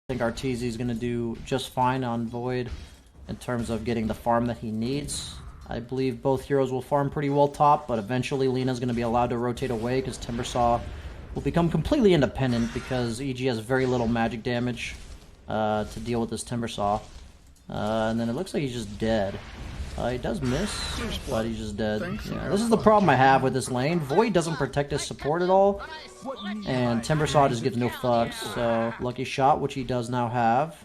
I think Arteezy's going to do just fine on Void in terms of getting the farm that he needs. I believe both heroes will farm pretty well top, but eventually Lina's going to be allowed to rotate away because Timbersaw will become completely independent because EG has very little magic damage to deal with this Timbersaw. And then it looks like he's just dead. He does miss, but he's just dead. Yeah, this is the problem I have with this lane. Void doesn't protect his support at all, and Timbersaw just gives no fucks. So, lucky shot, which he does now have.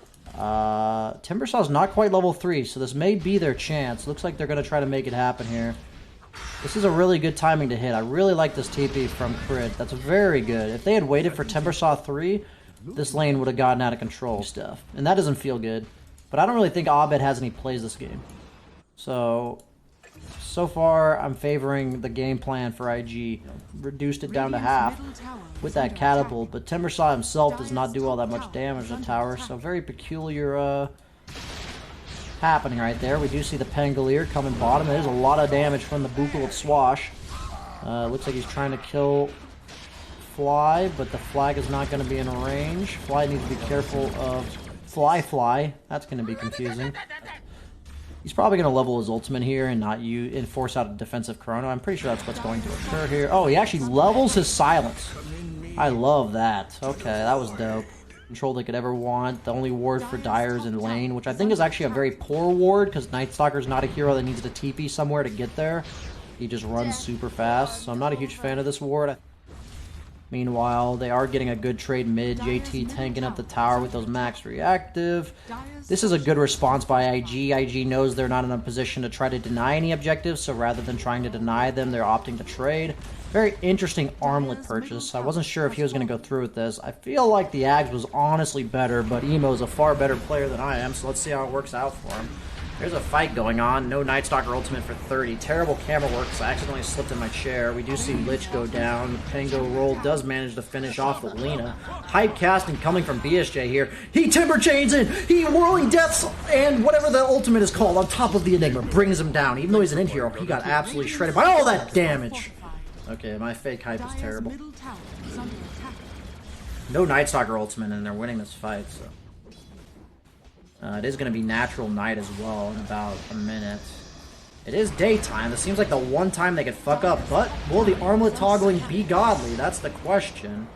Timbersaw's not quite level 3, so this may be their chance. Looks like they're going to try to make it happen here. This is a really good timing to hit. I really like this TP from Crit. That's very good. If they had waited for Timbersaw 3, this lane would have gotten out of control stuff. And that doesn't feel good. But I don't really think Abed has any plays this game. So far, I'm favoring the game plan for IG. Reduced it down to half with that catapult, but Timbersaw himself does not do all that much damage to the tower, so very peculiar happening right there. We do see the Pangolier coming bottom. There's a lot of damage from the Buccal Swash. Looks like he's trying to kill Fly, but the flag is not going to be in range. Fly needs to be careful of Fly. That's going to be confusing. He's probably going to level his ultimate here and not force out a defensive Chrono. I'm pretty sure that's what's going to occur here. Oh, he actually levels his silence. I love that. Okay, that was dope. Control they could ever want. The only ward for Dyer's in lane, which I think is actually a very poor ward because Night Stalker's not a hero that needs to TP somewhere to get there. He just runs super fast, so I'm not a huge fan of this ward. Meanwhile, they are getting a good trade mid. JT tanking up the tower with those max reactive. This is a good response by IG. IG knows they're not in a position to try to deny any objectives, so rather than trying to deny them, they're opting to trade. Very interesting armlet purchase. I wasn't sure if he was going to go through with this. I feel like the Ags was honestly better, but Emo's a far better player than I am, so let's see how it works out for him. There's a fight going on. No Night Stalker ultimate for 30. Terrible camera work, so I accidentally slipped in my chair. We do see Lich go down. Pango roll does manage to finish off with Lina. Hype casting coming from BSJ here. He timber chains in. He whirling deaths and whatever the ultimate is called on top of the Enigma brings him down. Even though he's an in hero, he got absolutely shredded by all that damage. Okay, my fake hype is terrible. No Night Stalker ultimate, and they're winning this fight, so. It is going to be natural night as well in about a minute. It is daytime. This seems like the one time they could fuck up, but will the armlet toggling be godly? That's the question.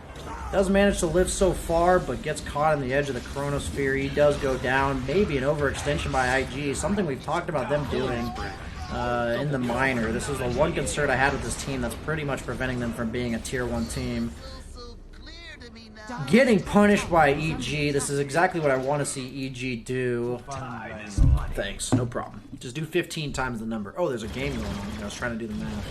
Does manage to live so far, but gets caught on the edge of the chronosphere. He does go down. Maybe an overextension by IG, something we've talked about them doing in the minor. This is the one concern I had with this team that's pretty much preventing them from being a tier 1 team. Getting punished by EG. This is exactly what I want to see EG do. Thanks, no problem. Just do 15 times the number. Oh, there's a game going on. I was trying to do the math.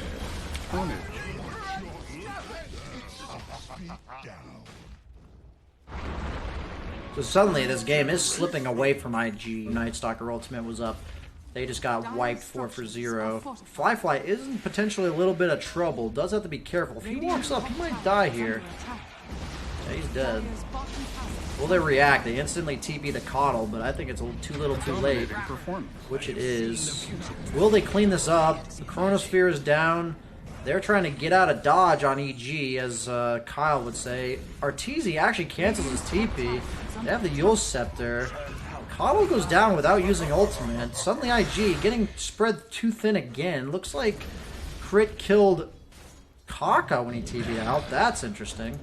So suddenly this game is slipping away from IG. Night Stalker ultimate was up. They just got wiped 4 for 0. Fly is in potentially a little bit of trouble. Does have to be careful. If he walks up, he might die here. Yeah, he's dead. Will they react? They instantly TP the Coddle, but I think it's too little too late. Which it is. Will they clean this up? The Chronosphere is down. They're trying to get out of dodge on EG, as Kyle would say. Arteezy actually cancels his TP. They have the Yule Scepter. Coddle goes down without using ultimate. Suddenly IG getting spread too thin again. Looks like Crit killed Kaka when he TP'd out. That's interesting.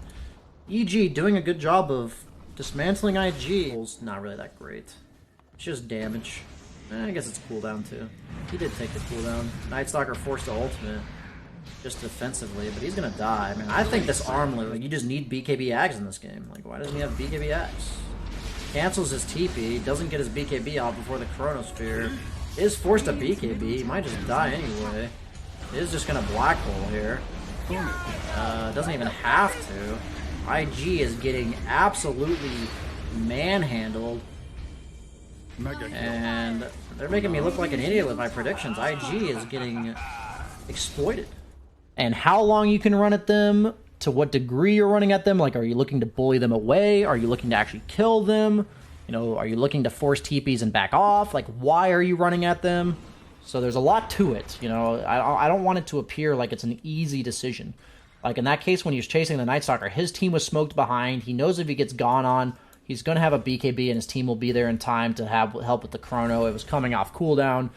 EG doing a good job of dismantling IG. Not really that great. It's just damage. I guess it's cooldown too. He did take the cooldown. Night Stalker forced the ultimate. Just defensively, but he's gonna die. I mean, I think this armlet, like, you just need BKB Ags in this game. Like, why doesn't he have BKB Ags? Cancels his TP, doesn't get his BKB out before the Chronosphere. Is forced to BKB, he might just die anyway. Is just gonna black hole here. Doesn't even have to. IG is getting absolutely manhandled. And they're making me look like an idiot with my predictions. IG is getting exploited. And how long you can run at them, to what degree you're running at them, like, are you looking to bully them away? Are you looking to actually kill them? You know, are you looking to force TPs and back off? Like, why are you running at them? So there's a lot to it, you know. I don't want it to appear like it's an easy decision. Like in that case when he was chasing the Night Stalker, his team was smoked behind. He knows if he gets gone on, He's going to have a BKB, and his team will be there in time to help with the chrono. It was coming off cooldown.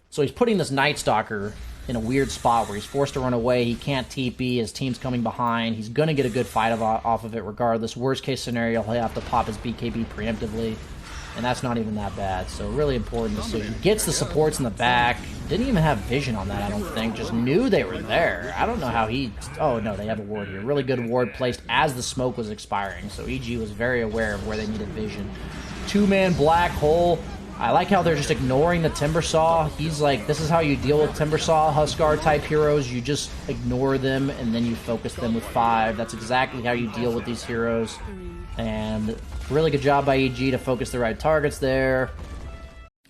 So he's putting this Night Stalker in a weird spot where he's forced to run away. He can't TP. His team's coming behind. He's going to get a good fight off of it regardless. Worst case scenario, he'll have to pop his BKB preemptively. And that's not even that bad. So really important decision. Gets the supports in the back. Didn't even have vision on that, I don't think. Just knew they were there. I don't know how he... Oh, no, they have a ward here. Really good ward placed as the smoke was expiring. So EG was very aware of where they needed vision. Two-man black hole. I like how they're just ignoring the Timbersaw. He's like, this is how you deal with Timbersaw, Huskar type heroes. You just ignore them and then you focus them with 5. That's exactly how you deal with these heroes. And really good job by EG to focus the right targets there.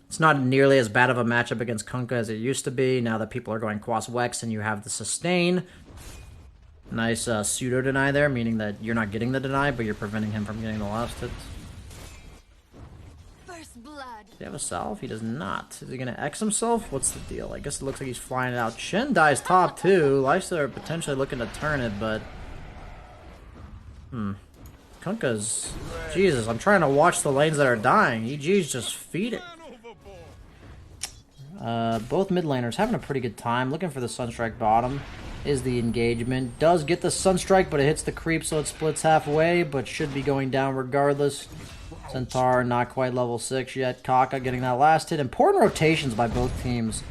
It's not nearly as bad of a matchup against Kunkka as it used to be. Now that people are going Quas Wex and you have the sustain. Nice pseudo deny there, meaning that you're not getting the deny, but you're preventing him from getting the last hit. Does he have a salve? He does not. Is he going to X himself? What's the deal? I guess it looks like he's flying it out. Chen dies top too. Lifesteal are potentially looking to turn it, but... Kunkka's... Jesus, I'm trying to watch the lanes that are dying. EG's just feeding. Both mid laners having a pretty good time. Looking for the Sunstrike bottom. Is the engagement. Does get the Sunstrike, but it hits the creep, so it splits halfway, but should be going down regardless. Centaur not quite level 6 yet. Kaka getting that last hit. Important rotations by both teams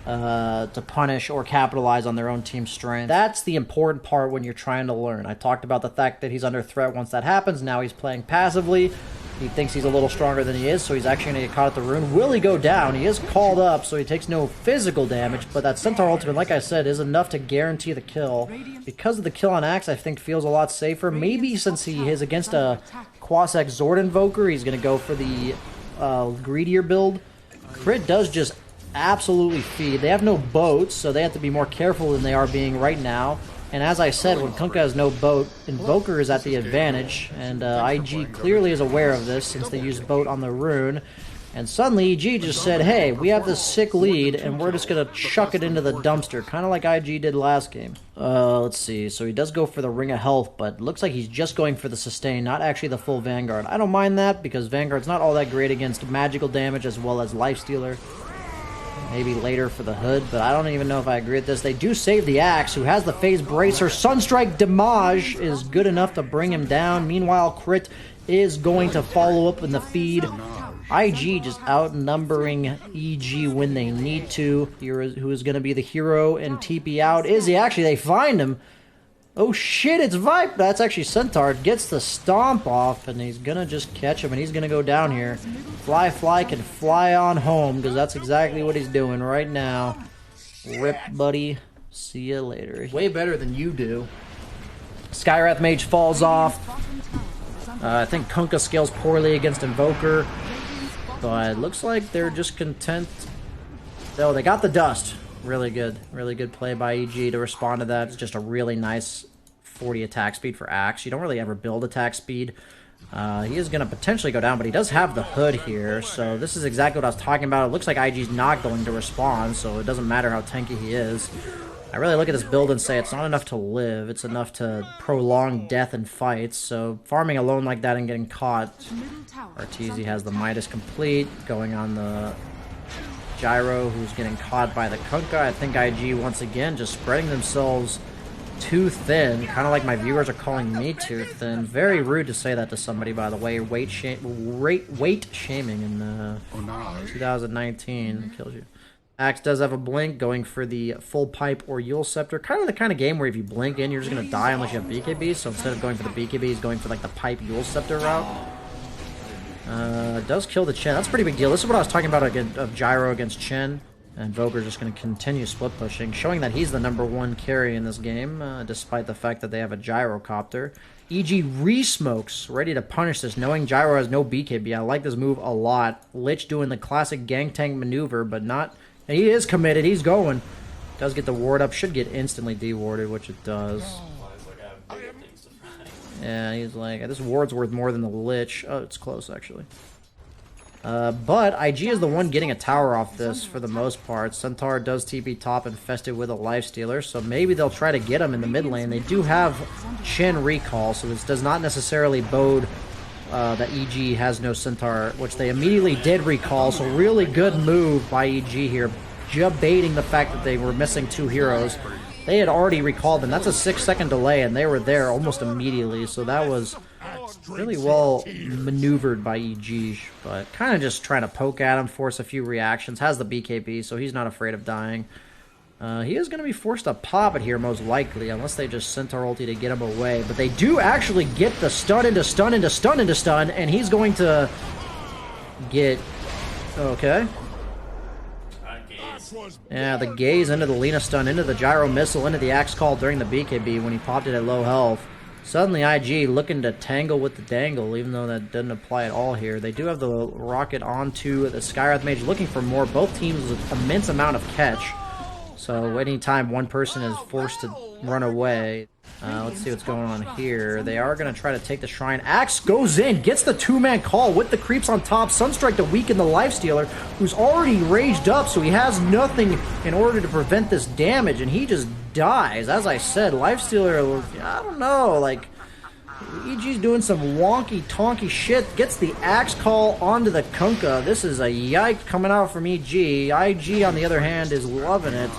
to punish or capitalize on their own team's strength. That's the important part when you're trying to learn. I talked about the fact that he's under threat once that happens. Now he's playing passively. He thinks he's a little stronger than he is, so he's actually going to get caught at the rune. Will he go down? He is called up, so he takes no physical damage, but that Centaur ultimate, like I said, is enough to guarantee the kill. Because of the kill on Axe, I think feels a lot safer. Maybe since he is against a Quasex Zord Invoker, he's going to go for the greedier build. Crit does just absolutely feed. They have no boats, so they have to be more careful than they are being right now. And as I said, when Kunkka has no boat, Invoker is at the advantage, and IG clearly is aware of this since they used boat on the rune. And suddenly EG just said, hey, we have this sick lead, and we're just going to chuck it into the dumpster, kind of like IG did last game. Let's see, so he does go for the Ring of Health, but looks like he's just going for the sustain, not actually the full Vanguard. I don't mind that, because Vanguard's not all that great against magical damage as well as Lifestealer. Maybe later for the hood, but I don't even know if I agree with this. They do save the Axe, who has the Phase Bracer. Sunstrike damage is good enough to bring him down. Meanwhile, Crit is going to follow up in the feed. IG just outnumbering EG when they need to. Who is going to be the hero and TP out? Is he? Actually, they find him. Oh shit, it's Vipe! That's actually Centaur. Gets the stomp off, and he's gonna just catch him, and he's gonna go down here. Fly can fly on home, because that's exactly what he's doing right now. Rip, buddy. See ya later. Way better than you do. Skywrath Mage falls off. I think Kunkka scales poorly against Invoker, but it looks like they're just content. Oh, they got the dust. Really good play by EG to respond to that. It's just a really nice 40 attack speed for Axe. You don't really ever build attack speed. He is going to potentially go down, but he does have the hood here, so this is exactly what I was talking about. It looks like IG's not going to respond, so it doesn't matter how tanky he is. I really look at this build and say it's not enough to live, it's enough to prolong death in fights, so farming alone like that and getting caught. Arteezy has the Midas complete, going on the Gyro, who's getting caught by the Kunkka. I think IG, once again, just spreading themselves too thin. Kind of like my viewers are calling me too thin. Very rude to say that to somebody, by the way. Weight shaming in 2019 kills you. Axe does have a blink, going for the full pipe or Yule Scepter. Kind of the kind of game where if you blink in, you're just going to die unless you have BKB. So instead of going for the BKB, he's going for like the pipe Yule Scepter route. Does kill the Chen. That's a pretty big deal. This is what I was talking about of Gyro against Chen. And Voker just going to continue split pushing, showing that he's the #1 carry in this game, despite the fact that they have a Gyrocopter. EG re-smokes, ready to punish this, knowing Gyro has no BKB. I like this move a lot. Lich doing the classic gang tank maneuver, but not... And he is committed. He's going. Does get the ward up. Should get instantly dewarded, which it does. Yeah, he's like, this ward's worth more than the Lich. Oh, it's close, actually. But IG is the one getting a tower off this for the most part. Centaur does TP top infested with a Lifestealer, so maybe they'll try to get him in the mid lane. They do have Chen recall, so this does not necessarily bode that EG has no Centaur, which they immediately did recall, so really good move by EG here, baiting the fact that they were missing 2 heroes. They had already recalled them. That's a 6-second delay, and they were there almost immediately, so that was really well maneuvered by EG, but kind of just trying to poke at him, force a few reactions. Has the BKB, so he's not afraid of dying. He is going to be forced to pop it here, most likely, unless they just Centaur ulti to get him away. But they do actually get the stun into stun into stun into stun, and he's going to get... Okay. Yeah, the gaze into the Lina stun, into the gyro missile, into the axe call during the BKB when he popped it at low health. Suddenly IG looking to tangle with the dangle, even though that doesn't apply at all here. They do have the rocket onto the Skywrath Mage, looking for more. Both teams with immense amount of catch. So anytime one person is forced to run away, let's see what's going on here. They are going to try to take the shrine. Axe goes in, gets the 2-man call with the creeps on top. Sunstrike to weaken the Lifestealer, who's already raged up, so he has nothing in order to prevent this damage, and he just dies. As I said, Lifestealer, I don't know, like, EG's doing some wonky tonky shit. Gets the axe call onto the Kunkka. This is a yike coming out from EG. IG, on the other hand, is loving it.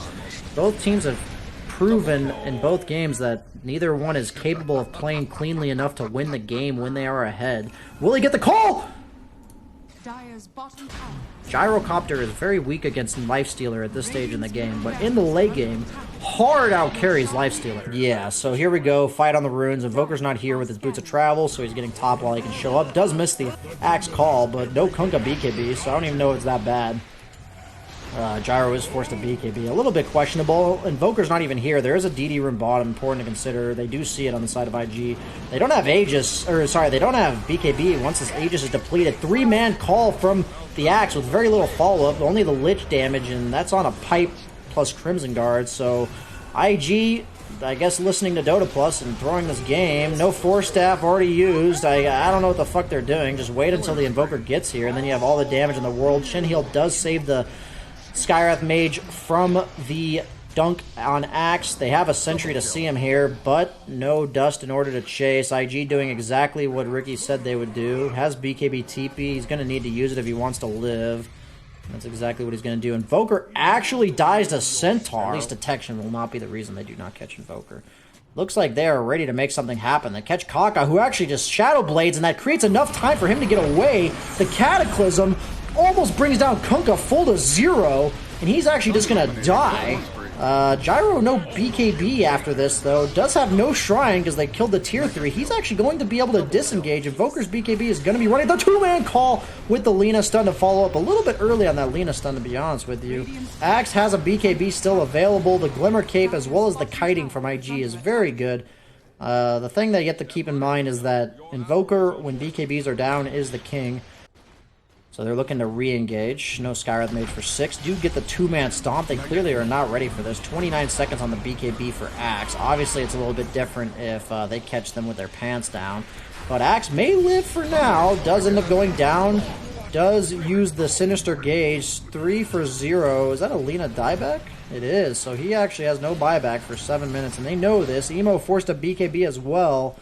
Both teams have proven in both games that neither one is capable of playing cleanly enough to win the game when they are ahead. Will he get the call? Gyrocopter is very weak against Lifestealer at this stage in the game, but in the late game, hard out carries Lifestealer. Yeah, so here we go, fight on the runes. Invoker's not here with his boots of travel, so he's getting top while he can show up. Does miss the axe call, but no Kunkka BKB, so I don't even know it's that bad. Gyro is forced to BKB. A little bit questionable. Invoker's not even here. There is a DD room bottom, important to consider. They do see it on the side of IG. They don't have Aegis, or sorry, they don't have BKB once this Aegis is depleted. 3-man call from the Axe with very little follow-up. Only the Lich damage, and that's on a pipe plus Crimson Guard. So IG, I guess, listening to Dota Plus and throwing this game. No Force Staff already used. I don't know what the fuck they're doing. Just wait until the Invoker gets here, and then you have all the damage in the world. Shin Heal does save the Skywrath Mage from the dunk on Axe. They have a sentry to see him here, but no dust in order to chase. IG doing exactly what Ricky said they would do. Has BKB TP. He's going to need to use it if he wants to live. That's exactly what he's going to do. Invoker actually dies to Centaur. At least detection will not be the reason they do not catch Invoker. Looks like they are ready to make something happen. They catch Kaka, who actually just Shadow Blades, and that creates enough time for him to get away. The Cataclysm almost brings down Kunkka full to 0, and he's actually just going to die. Gyro, no BKB after this, though. Does have no Shrine because they killed the Tier 3. He's actually going to be able to disengage. Invoker's BKB is going to be running the 2-man call with the Lina stun to follow up a little bit early on that Lina stun, to be honest with you. Axe has a BKB still available. The Glimmer Cape as well as the Kiting from IG is very good. The thing that you have to keep in mind is that Invoker, when BKBs are down, is the king. So they're looking to re-engage. No Skywrath Mage for 6. Do get the 2-man stomp. They clearly are not ready for this. 29 seconds on the BKB for Axe. Obviously, it's a little bit different if they catch them with their pants down. But Axe may live for now. Does end up going down. Does use the Sinister Gauge. 3 for 0. Is that a Lina dieback? It is. So he actually has no buyback for 7 minutes. And they know this. Emo forced a BKB as well.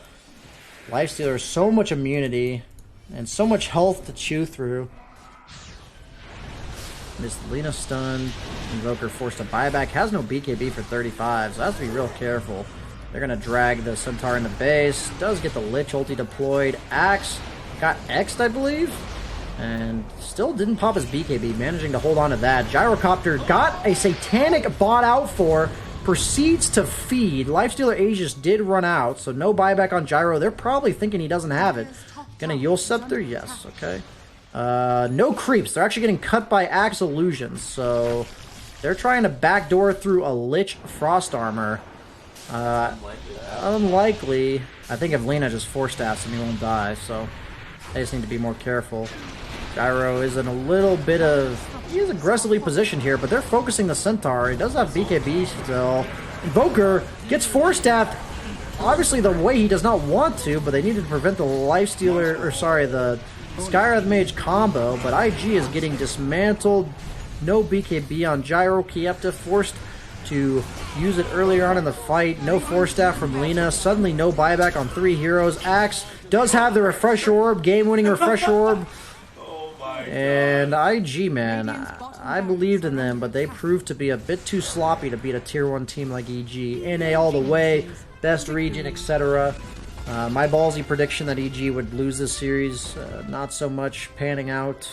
Lifestealer, so much immunity. And so much health to chew through. This Lina stun. Invoker forced a buyback. Has no BKB for 35, so has to be real careful. They're going to drag the Centaur into base. Does get the Lich ulti deployed. Axe got X'd, I believe. And still didn't pop his BKB, managing to hold on to that. Gyrocopter got a Satanic bot out for. Proceeds to feed. Lifestealer Aegis did run out, so no buyback on Gyro. They're probably thinking he doesn't have it. Gonna Yule Scepter? Yes, okay. No creeps. They're actually getting cut by Axe Illusions, so they're trying to backdoor through a Lich Frost Armor. Unlikely. I think if Lina just Force Staffs him, he won't die, so they just need to be more careful. Gyro is in a little bit of... He is aggressively positioned here, but they're focusing the Centaur. He does have BKB still. Invoker gets Force Staffed. Obviously, the way he does not want to, but they needed to prevent the Lifestealer, or sorry, the Skywrath Mage combo, but IG is getting dismantled. No BKB on Gyro. Kiepta forced to use it earlier on in the fight. No Force Staff from Lina. Suddenly no buyback on 3 heroes. Axe does have the Refresher Orb, game-winning Refresher Orb. And IG, man, I believed in them, but they proved to be a bit too sloppy to beat a tier 1 team like EG. NA all the way, best region, etc. My ballsy prediction that EG would lose this series, not so much panning out.